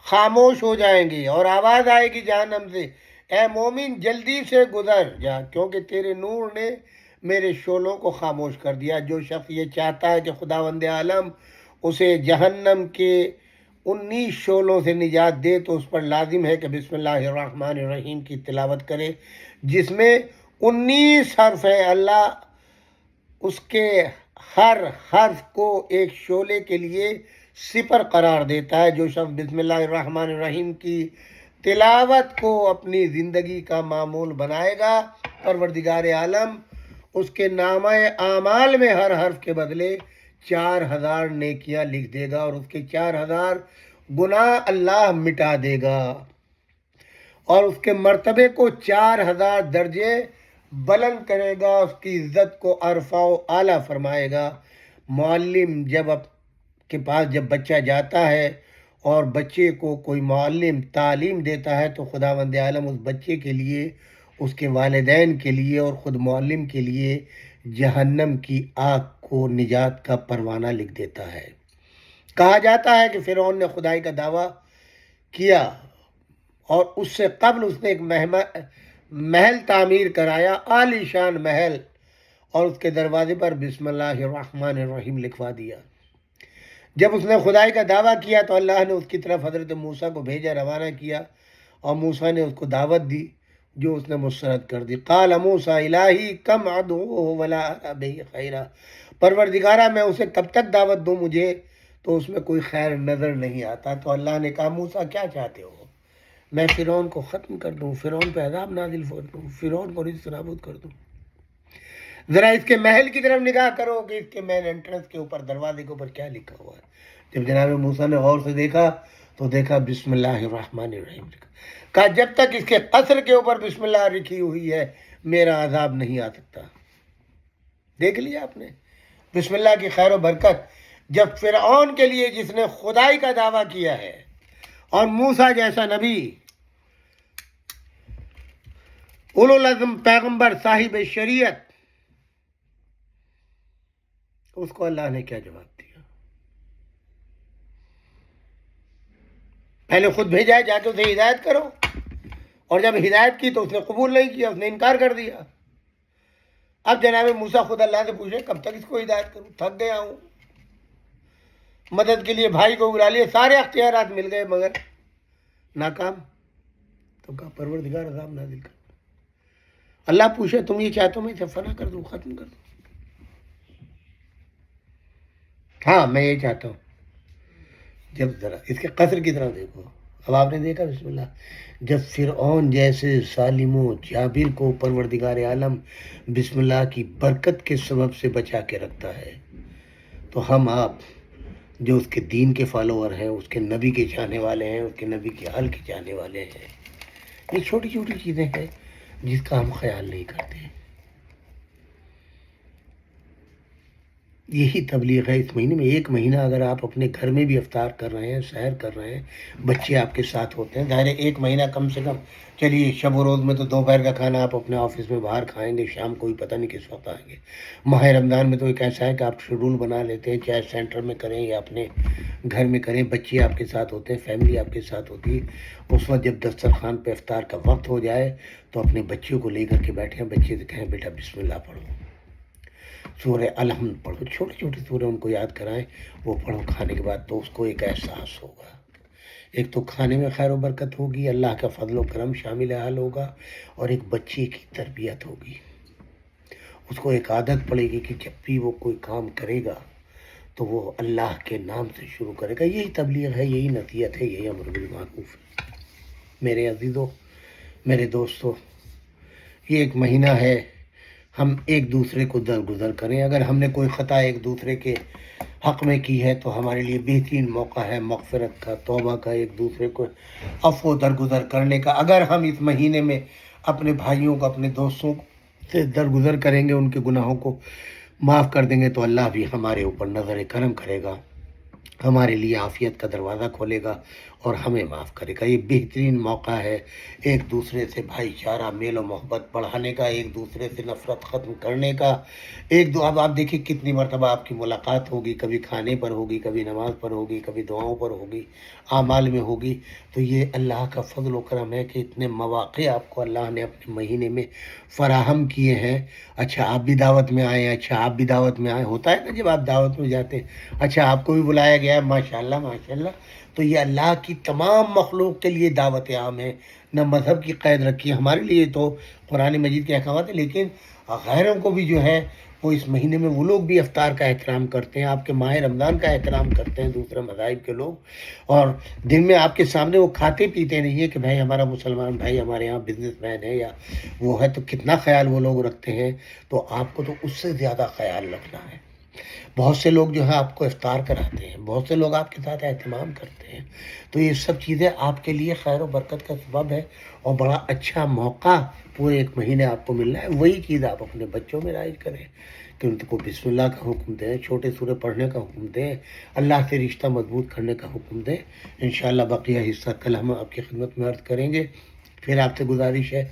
خاموش ہو جائیں گے، اور آواز آئے گی جہنم سے، اے مومن جلدی سے گزر جا کیونکہ تیرے نور نے میرے شعلوں کو خاموش کر دیا۔ جو شخص یہ چاہتا ہے کہ خداوند عالم اسے جہنم کے 19 شعلوں سے نجات دے تو اس پر لازم ہے کہ بسم اللہ الرحمن الرحیم کی تلاوت کرے، جس میں 19 حرف ہیں۔ اللہ اس کے ہر حرف کو ایک شعلے کے لیے سپر قرار دیتا ہے۔ جو شخص بسم اللہ الرحمن الرحیم کی تلاوت کو اپنی زندگی کا معمول بنائے گا، پروردگار عالم اس کے نامہ اعمال میں ہر حرف کے بدلے 4000 نیکیاں لکھ دے گا، اور اس کے 4000 گناہ اللہ مٹا دے گا، اور اس کے مرتبے کو 4000 درجے بلند کرے گا، اس کی عزت کو ارفع و اعلیٰ فرمائے گا۔ معلم کے پاس جب بچہ جاتا ہے اور بچے کو کوئی معلم تعلیم دیتا ہے تو خداوند عالم اس بچے کے لیے، اس کے والدین کے لیے اور خود معلم کے لیے جہنم کی آگ کو نجات کا پروانہ لکھ دیتا ہے۔ کہا جاتا ہے کہ فرعون نے خدائی کا دعویٰ کیا اور اس سے قبل اس نے ایک محل تعمیر کرایا، عالی شان محل، اور اس کے دروازے پر بسم اللہ الرحمن الرحیم لکھوا دیا۔ جب اس نے خدائی کا دعویٰ کیا تو اللہ نے اس کی طرف حضرت موسیٰ کو بھیجا، روانہ کیا، اور موسیٰ نے اس کو دعوت دی جو اس نے مسترد کر دی۔ قال موسیٰ الہی کم ادعوہ ولا ارى بہ خیرا، پروردگارہ میں اسے کب تک دعوت دوں، مجھے تو اس میں کوئی خیر نظر نہیں آتا۔ تو اللہ نے کہا موسیٰ کیا چاہتے ہو؟ میں فرعون کو ختم کر دوں، فرعون پہ عذاب نازل کر دوں، فرعون کو رزق نابود کر دوں؟ ذرا اس کے محل کی طرف نگاہ کرو کہ اس کے مین انٹرنس کے اوپر، دروازے کے اوپر کیا لکھا ہوا ہے۔ جب جناب موسیٰ نے غور سے دیکھا تو دیکھا بسم اللہ الرحمن الرحیم لکھا۔ کہا جب تک اس کے قصر کے اوپر بسم اللہ لکھی ہوئی ہے میرا عذاب نہیں آ سکتا۔ دیکھ لیا آپ نے بسم اللہ کی خیر و برکت۔ جب فرعون کے لیے جس نے خدائی کا دعویٰ کیا ہے، اور موسیٰ جیسا نبی، اولو العزم پیغمبر، صاحب شریعت، اس کو اللہ نے کیا جواب دیا؟ پہلے خود بھیجا ہے جا کے اسے ہدایت کرو، اور جب ہدایت کی تو اس نے قبول نہیں کیا، اس نے انکار کر دیا۔ اب جناب موسیٰ خود اللہ سے پوچھے کب تک اس کو ہدایت کروں، تھک گیا ہوں۔ مدد کے لیے بھائی کو بلا لیے، سارے اختیارات مل گئے مگر ناکام۔ تو کہا پروردگار عذاب نازل کر۔ اللہ پوچھے تم یہ چاہتے ہو میں اسے فنا کر دوں، ختم کر دوں؟ ہاں میں یہ چاہتا ہوں۔ جب ذرا اس کے قصر کی طرف دیکھو، اب آپ نے دیکھا بسم اللہ، جب فرعون جیسے ظالم و جابر کو پروردگار عالم بسم اللہ کی برکت کے سبب سے بچا کے رکھتا ہے، تو ہم آپ جو اس کے دین کے فالوور ہیں، اس کے نبی کے چاہنے والے ہیں، اس کے نبی کے حال کے چاہنے والے ہیں، یہ چھوٹی چھوٹی چیزیں ہیں جس کا ہم خیال نہیں کرتے۔ یہی تبلیغ ہے اس مہینے میں۔ ایک مہینہ اگر آپ اپنے گھر میں بھی افطار کر رہے ہیں، سحر کر رہے ہیں، بچے آپ کے ساتھ ہوتے ہیں، ظاہر ہے ایک مہینہ کم سے کم، چلیے شب و روز میں تو دوپہر کا کھانا آپ اپنے آفس میں باہر کھائیں گے، شام کو بھی پتہ نہیں کس وقت آئیں گے۔ ماہ رمضان میں تو ایک ایسا ہے کہ آپ شیڈول بنا لیتے ہیں، چاہے سینٹر میں کریں یا اپنے گھر میں کریں، بچے آپ کے ساتھ ہوتے ہیں، فیملی آپ کے ساتھ ہوتی ہے۔ اس وقت جب دسترخوان پہ افطار کا وقت ہو جائے تو اپنے بچیوں کو لے کر کے بیٹھیں، بچے سے کہیں بیٹا بسم اللہ پڑھو، سورہ الحمد پڑھو، چھوٹی چھوٹی سورہ ان کو یاد کرائیں، وہ پڑھو کھانے کے بعد، تو اس کو ایک احساس ہوگا۔ ایک تو کھانے میں خیر و برکت ہوگی، اللہ کا فضل و کرم شامل حال ہوگا، اور ایک بچے کی تربیت ہوگی۔ اس کو ایک عادت پڑے گی کہ جب بھی وہ کوئی کام کرے گا تو وہ اللہ کے نام سے شروع کرے گا۔ یہی تبلیغ ہے، یہی نصیحت ہے، یہی امر بالمعروف ہے۔ میرے عزیزوں، میرے دوستوں، یہ ایک مہینہ ہے ہم ایک دوسرے کو درگزر کریں. اگر ہم نے کوئی خطا ایک دوسرے کے حق میں کی ہے تو ہمارے لیے بہترین موقع ہے مغفرت کا، توبہ کا، ایک دوسرے کو عفو درگزر کرنے کا. اگر ہم اس مہینے میں اپنے بھائیوں کو، اپنے دوستوں سے درگزر کریں گے، ان کے گناہوں کو معاف کر دیں گے، تو اللہ بھی ہمارے اوپر نظر کرم کرے گا، ہمارے لیے عافیت کا دروازہ کھولے گا اور ہمیں معاف کرے گا. یہ بہترین موقع ہے ایک دوسرے سے بھائی چارہ، میل و محبت بڑھانے کا، ایک دوسرے سے نفرت ختم کرنے کا. اب آپ دیکھیں کتنی مرتبہ آپ کی ملاقات ہوگی، کبھی کھانے پر ہوگی، کبھی نماز پر ہوگی، کبھی دعاؤں پر ہوگی، اعمال میں ہوگی. تو یہ اللہ کا فضل و کرم ہے کہ اتنے مواقع آپ کو اللہ نے اپنے مہینے میں فراہم کیے ہیں. اچھا آپ بھی دعوت میں آئے ہیں، اچھا آپ بھی دعوت میں آئے. ہوتا ہے نا جب آپ دعوت میں جاتے ہیں، اچھا آپ کو بھی بلایا گیا ہے، ماشاءاللہ ماشاءاللہ. تو یہ اللہ کی تمام مخلوق کے لیے دعوت عام ہے، نہ مذہب کی قید رکھی ہے. ہمارے لیے تو قرآن مجید کے احکامات ہیں، لیکن غیروں کو بھی جو ہے وہ اس مہینے میں وہ لوگ بھی افطار کا احترام کرتے ہیں، آپ کے ماہ رمضان کا احترام کرتے ہیں دوسرے مذاہب کے لوگ. اور دن میں آپ کے سامنے وہ کھاتے پیتے نہیں ہے کہ بھائی ہمارا مسلمان بھائی ہمارے یہاں بزنس مین ہے یا وہ ہے، تو کتنا خیال وہ لوگ رکھتے ہیں. تو آپ کو تو اس سے زیادہ خیال رکھنا ہے. بہت سے لوگ جو ہے آپ کو افطار کراتے ہیں، بہت سے لوگ آپ کے ساتھ اہتمام کرتے ہیں. تو یہ سب چیزیں آپ کے لیے خیر و برکت کا سبب ہے اور بڑا اچھا موقع پورے ایک مہینے آپ کو مل رہا ہے. وہی چیز آپ اپنے بچوں میں رائج کریں کہ ان کو بسم اللہ کا حکم دیں، چھوٹے سورے پڑھنے کا حکم دیں، اللہ سے رشتہ مضبوط کرنے کا حکم دیں. انشاءاللہ بقیہ حصہ کل ہم آپ کی خدمت میں عرض کریں گے. پھر آپ سے گزارش ہے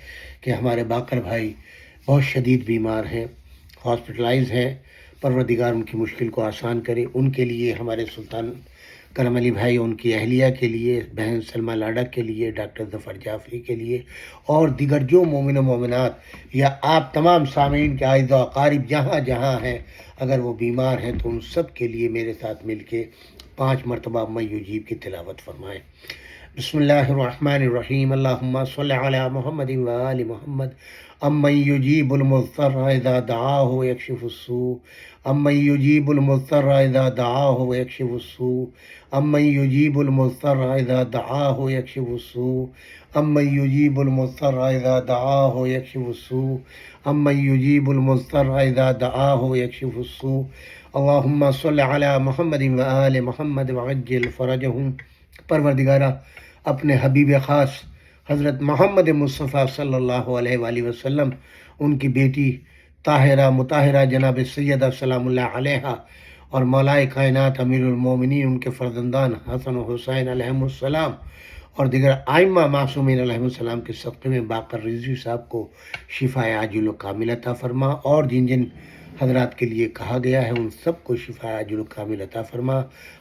کہ ہمارے باقر بھائی بہت شدید بیمار ہیں، ہاسپٹلائز ہیں، پروردگار ان کی مشکل کو آسان کرے. ان کے لیے ہمارے سلطان کرم علی بھائی، ان کی اہلیہ کے لیے، بہن سلمہ لاڈا کے لیے، ڈاکٹر ظفر جعفری کے لیے اور دیگر جو مومن و مومنات یا آپ تمام سامعین کے اعزاء و اقارب جہاں جہاں ہیں، اگر وہ بیمار ہیں تو ان سب کے لیے میرے ساتھ مل کے 5 مرتبہ من یجیب کی تلاوت فرمائیں. بسم اللہ الرحمن الرحیم. اللہم صل علی محمد و آل محمد. امن یجیب المضطر اذا دعاہ ویکشف السوء. امن یجیب المضطر اذا دعاہ ویکشف السوء. امن یجیب المضطر اذا دعاہ ویکشف السوء. امن یجیب المضطر اذا دعاہ ویکشف السوء. امن یجیب المضطر اذا دعاہ ویکشف السوء. اللہم صل علی محمد و آل محمد وعجل فرجہم. پروردگارہ اپنے حبیب خاص حضرت محمد مصطفیٰ صلی اللہ علیہ وآلہ وسلم، ان کی بیٹی طاہرہ مطہرہ جناب سیدہ سلام اللہ علیہا اور مولائے کائنات امیر المومنین ان کے فرزندان حسن و حسین علیہم السلام اور دیگر آئمہ معصومین علیہم السلام کے صدقے میں باقر رضوی صاحب کو شفا عاجل و کامل عطا فرما، اور جن جن حضرات کے لیے کہا گیا ہے ان سب کو شفا عاجل و کامل عطا فرما.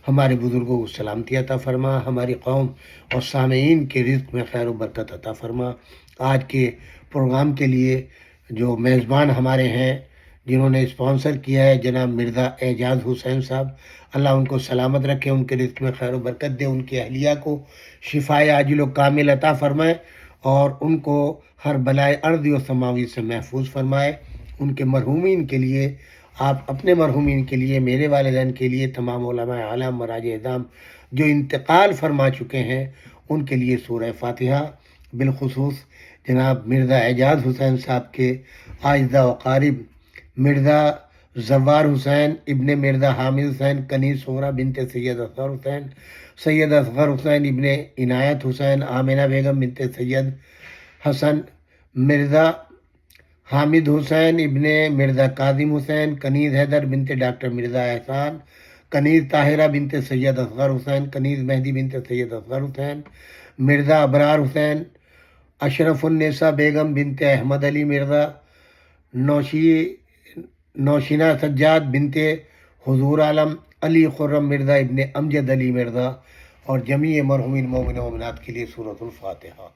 ہمارے بزرگوں کو سلامتی عطا فرما، ہماری قوم اور سامعین کے رزق میں خیر و برکت عطا فرما. آج کے پروگرام کے لیے جو میزبان ہمارے ہیں، جنہوں نے اسپانسر کیا ہے، جناب مرزا اعجاز حسین صاحب، اللہ ان کو سلامت رکھے، ان کے رزق میں خیر و برکت دے، ان کی اہلیہ کو شفا عاجل و کامل عطا فرمائے اور ان کو ہر بلائے ارضی و سماوی سے محفوظ فرمائے. ان کے مرحومین کے لیے، آپ اپنے مرحومین کے لیے، میرے والدین کے لیے، تمام علماء اعلام مراج اعظام جو انتقال فرما چکے ہیں، ان کے لیے سورہ فاتحہ، بالخصوص جناب مرزا اعجاز حسین صاحب کے اعزاء و اقارب مرزا زوار حسین ابن مرزا حامد حسین کنیز صغرا بنت سید اصغر حسین، سید اصغر حسین ابن عنایت حسین، آمنہ بیگم بنت سید حسن، مرزا حامد حسین ابن مرزا کاظم حسین، کنیز حیدر بنت ڈاکٹر مرزا احسان، کنیز طاہرہ بنت سید اصغر حسین، کنیز مہدی بنت سید اصغر حسین، مرزا ابرار حسین، اشرف النساء بیگم بنت احمد علی مرزا، نوشینہ سجاد بنت حضور عالم، علی خرم مرزا ابن امجد علی مرزا اور جمیع مرحومین مومن و مومنات کے لیے سورۃ الفاتحہ.